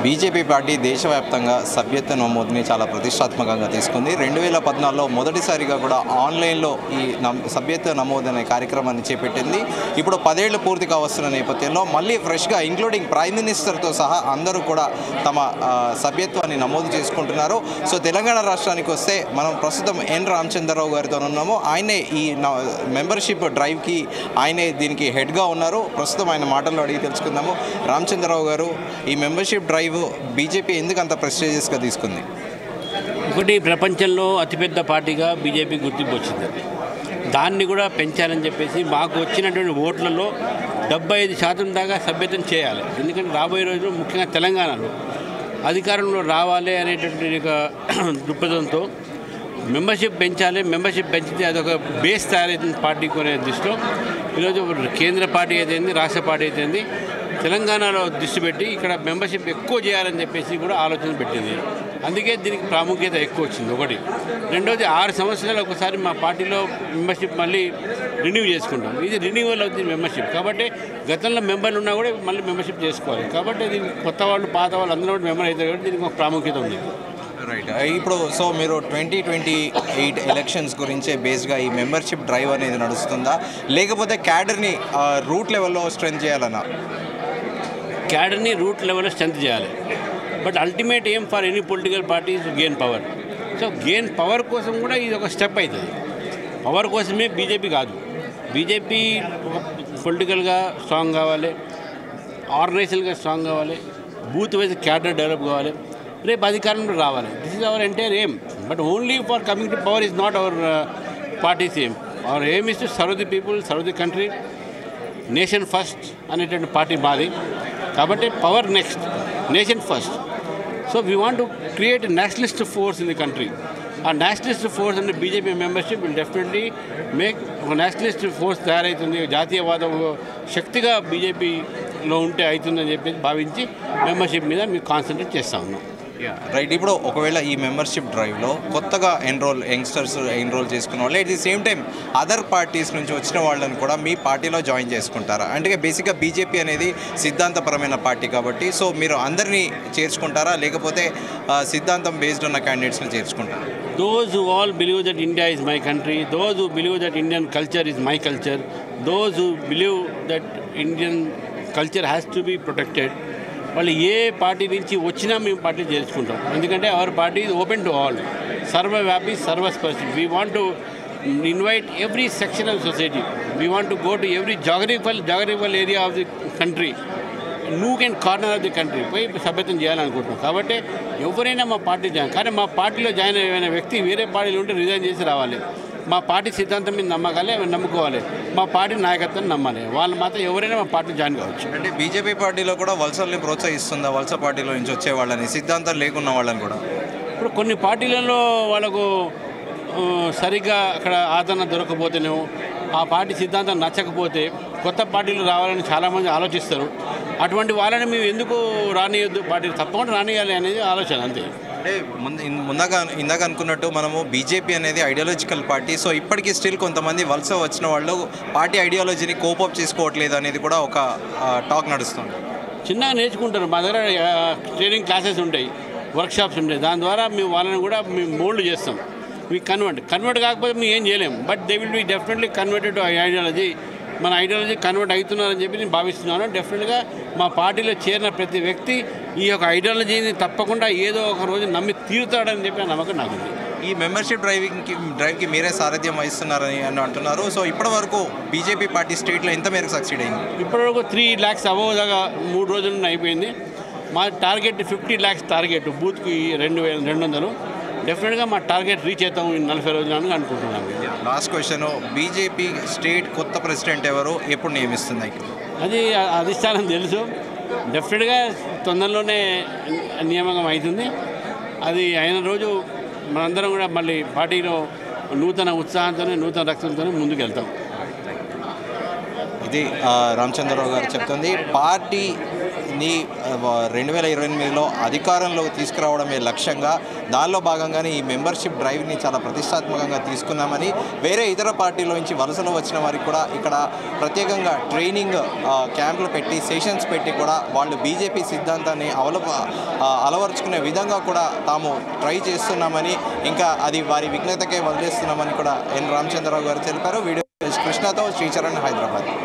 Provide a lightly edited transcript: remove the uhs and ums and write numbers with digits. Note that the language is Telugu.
బీజేపీ పార్టీ దేశవ్యాప్తంగా సభ్యత్వ నమోదుని చాలా ప్రతిష్టాత్మకంగా తీసుకుంది. 2014లో మొదటిసారిగా కూడా ఆన్లైన్లో ఈ సభ్యత్వ నమోదు అనే కార్యక్రమాన్ని చేపట్టింది. ఇప్పుడు 10 ఏళ్లు పూర్తి కావస్తున్న నేపథ్యంలో మళ్ళీ ఫ్రెష్గా ఇంక్లూడింగ్ ప్రైమ్ మినిస్టర్తో సహా అందరూ కూడా తమ సభ్యత్వాన్ని నమోదు చేసుకుంటున్నారు. సో తెలంగాణ రాష్ట్రానికి వస్తే మనం ప్రస్తుతం ఎన్ రామచంద్రరావు గారితో ఉన్నాము. ఆయనే ఈ మెంబర్షిప్ డ్రైవ్కి ఆయనే దీనికి హెడ్గా ఉన్నారు. ప్రస్తుతం ఆయన మాటల్లో అడిగి తెలుసుకుందాము. రామచంద్రరావు గారు, ఈ మెంబర్షిప్ డ్రైవ్ బీజేపీ ఎందుకు అంత ప్రెస్టీజియస్గా తీసుకుంది? ఒకటి, ప్రపంచంలో అతిపెద్ద పార్టీగా బీజేపీ గుర్తింపు వచ్చింది. దాన్ని కూడా పెంచాలని చెప్పేసి మాకు వచ్చినటువంటి ఓట్లలో 75% దాకా సభ్యత్వం చేయాలి. ఎందుకంటే రాబోయే రోజుల్లో ముఖ్యంగా తెలంగాణలో అధికారంలో రావాలి అనేటువంటి ఒక దృక్పథంతో మెంబర్షిప్ పెంచాలి. మెంబర్షిప్ పెంచితే అదొక బేస్ తయారైతుంది పార్టీకి అనే దృష్టిలో ఈరోజు కేంద్ర పార్టీ అయితేంది, రాష్ట్ర పార్టీ అయితేంది, తెలంగాణలో దృష్టి పెట్టి ఇక్కడ మెంబర్షిప్ ఎక్కువ చేయాలని చెప్పేసి కూడా ఆలోచన పెట్టింది. అందుకే దీనికి ప్రాముఖ్యత ఎక్కువ వచ్చింది. ఒకటి. రెండోది, 6 సంవత్సరాలు ఒకసారి మా పార్టీలో మెంబర్షిప్ మళ్ళీ రిన్యూ చేసుకుంటాం. ఇది రిన్యూవల్ అవుతుంది మెంబర్షిప్. కాబట్టి గతంలో మెంబర్లు ఉన్నా కూడా మళ్ళీ మెంబర్షిప్ చేసుకోవాలి. కాబట్టి దీనికి కొత్త వాళ్ళు, పాత వాళ్ళు అందరూ కూడా మెంబర్ అవుతారు. కాబట్టి దీనికి ఒక ప్రాముఖ్యత ఉంది. రైట్. ఇప్పుడు సో మీరు 2028 ఎలక్షన్స్ గురించే బేస్గా ఈ మెంబర్షిప్ డ్రైవ్ అనేది నడుస్తుందా, లేకపోతే క్యాడర్ని రూట్ లెవెల్లో స్ట్రెంత్ చేయాలన్నా? క్యాడర్ని రూట్ లెవెల్లో స్ట్రెంత్ చేయాలి. But ultimate aim for any political party is gain power. So gain power కోసం కూడా ఇది ఒక స్టెప్ అవుతుంది. పవర్ కోసమే బీజేపీ కాదు. బీజేపీ పొలిటికల్గా స్ట్రాంగ్ కావాలి, ఆర్గనైజేషన్గా స్ట్రాంగ్ కావాలి, బూత్ వైజ్ క్యాడర్ డెవలప్ కావాలి, రేపు అధికారంలో రావాలి. This is our entire aim. But only for coming to power is not our parties aim. Hour aim is to serve the people, serve the country. Nation first అనేటువంటి పార్టీ మాది. కాబట్టి power next, nation first. So we want to create Nationalist force in the country. ఆ నేషనలిస్ట్ ఫోర్స్ అంటే BJP membership will definitely make ఒక నేషనలిస్ట్ ఫోర్స్ తయారవుతుంది. జాతీయవాద శక్తిగా బీజేపీలో ఉంటే అవుతుందని చెప్పేసి భావించి మెంబర్షిప్ మీద మేము కాన్సన్ట్రేట్ చేస్తూ ఉన్నాం. రైట్. ఇప్పుడు ఒకవేళ ఈ మెంబర్షిప్ డ్రైవ్లో కొత్తగా యంగ్స్టర్స్ ఎన్రోల్ చేసుకున్న వాళ్ళు, at the same time other parties నుంచి వచ్చిన వాళ్ళని కూడా మీ పార్టీలో జాయిన్ చేసుకుంటారా? అంటే బేసిక్గా బీజేపీ అనేది సిద్ధాంతపరమైన పార్టీ కాబట్టి సో మీరు అందరినీ చేర్చుకుంటారా, లేకపోతే సిద్ధాంతం బేస్డ్ ఉన్న క్యాండిడేట్స్ని చేర్చుకుంటారా? Those who all believe that India is my country, those who believe that Indian culture is my culture, those who believe that Indian culture has to be protected, వాళ్ళు ఏ పార్టీ నుంచి వచ్చినా మేము పార్టీ చేర్చుకుంటాం. ఎందుకంటే our party is open to all, సర్వవ్యాపి, సర్వస్పర్శి. We want to invite every section of society. We want to go to every geographical area of the country, nook and corner of the country పోయి సభ్యత్వం చేయాలనుకుంటున్నాం. కాబట్టి ఎవరైనా మా పార్టీ జాయిన్, కానీ మా పార్టీలో జాయిన్ అయిన వ్యక్తి వేరే పార్టీలో ఉంటే రిజైన్ చేసి రావాలి. మా పార్టీ సిద్ధాంతం మీద నమ్మకాలి, అవి నమ్ముకోవాలి. మా పార్టీ నాయకత్వాన్ని నమ్మాలి. వాళ్ళు మాత్రం ఎవరైనా మా పార్టీ జాయిన్ కావచ్చు. అంటే బీజేపీ పార్టీలో కూడా వలసల్ని ప్రోత్సహిస్తుందా? వలస పార్టీలో నుంచి వచ్చే వాళ్ళని, సిద్ధాంతం లేకున్న వాళ్ళని కూడా? ఇప్పుడు కొన్ని పార్టీలలో వాళ్ళకు సరిగ్గా అక్కడ ఆదరణ దొరకకపోతేనేమో, ఆ పార్టీ సిద్ధాంతం నచ్చకపోతే కొత్త పార్టీలు రావాలని చాలామంది ఆలోచిస్తారు. అటువంటి వాళ్ళని మేము ఎందుకు రానియొద్దు, పార్టీలు తప్పకుండా రానియాలి అనేది ఆలోచన, అంతే. అంటే ఇందాక అనుకున్నట్టు మనము బీజేపీ అనేది ఐడియాలజికల్ పార్టీ. సో ఇప్పటికీ స్టిల్ కొంతమంది వలస వచ్చిన వాళ్ళు పార్టీ ఐడియాలజీని కోపప్ చేసుకోవట్లేదు అనేది కూడా ఒక టాక్ నడుస్తుంది. చిన్నగా నేర్చుకుంటారు. మా దగ్గర ట్రైనింగ్ క్లాసెస్ ఉంటాయి, వర్క్షాప్స్ ఉంటాయి. దాని ద్వారా మేము వాళ్ళని కూడా మేము మోల్డ్ చేస్తాం. మీ కన్వర్ట్ కాకపోతే మేము ఏం చేయలేము. But they will be definitely converted to ideology. మన ఐడియాలజీ కన్వర్ట్ అవుతున్నారని చెప్పి నేను భావిస్తున్నాను. డెఫినెట్గా మా పార్టీలో చేరిన ప్రతి వ్యక్తి ఈ యొక్క ఐడియాలజీని తప్పకుండా ఏదో ఒక రోజు నమ్మి తీరుతాడని చెప్పి నమ్మకం నాకుంది. ఈ మెంబర్షిప్ డ్రైవ్కి మీరే సారథ్యం వహిస్తున్నారని అంటున్నారు. సో ఇప్పటి వరకు బీజేపీ పార్టీ స్టేట్లో ఎంత మేరకు సక్సీడ్ అయింది? ఇప్పటివరకు 3 lakhs అబోవ్ దాకా 3 రోజుల అయిపోయింది. మా టార్గెట్ 50 lakhs టార్గెట్, బూత్కి 2200. డెఫినెట్గా మా టార్గెట్ రీచ్ అవుతాం ఈ 40 రోజులని అనుకుంటున్నాను. లాస్ట్ క్వశ్చన్, బీజేపీ స్టేట్ కొత్త ప్రెసిడెంట్ ఎవరు, ఎప్పుడు నియమిస్తుంది? అది అధిష్టానం తెలుసు. డెఫినెట్గా తొందరలోనే నియామకం అవుతుంది. అది అయిన రోజు మనందరం కూడా మళ్ళీ పార్టీలో నూతన ఉత్సాహంతో, నూతన రక్తంతో ముందుకు వెళ్తాం. ఇది రామచంద్రరావు గారు చెప్తుంది. పార్టీని 2028లో అధికారంలోకి తీసుకురావడమే లక్ష్యంగా, దానిలో భాగంగానే ఈ మెంబర్షిప్ డ్రైవ్ని చాలా ప్రతిష్టాత్మకంగా తీసుకున్నామని, వేరే ఇతర పార్టీల నుంచి వలసలో వచ్చిన వారికి కూడా ఇక్కడ ప్రత్యేకంగా ట్రైనింగ్ క్యాంపులు పెట్టి, సెషన్స్ పెట్టి కూడా వాళ్ళు బీజేపీ సిద్ధాంతాన్ని అలవర్చుకునే విధంగా కూడా తాము ట్రై చేస్తున్నామని, ఇంకా అది వారి విఘ్నతకే వదిలేస్తున్నామని కూడా ఎన్ రామచంద్రరావు గారు తెలిపారు. వీడియో కృష్ణతో శ్రీచరణ్, హైదరాబాద్.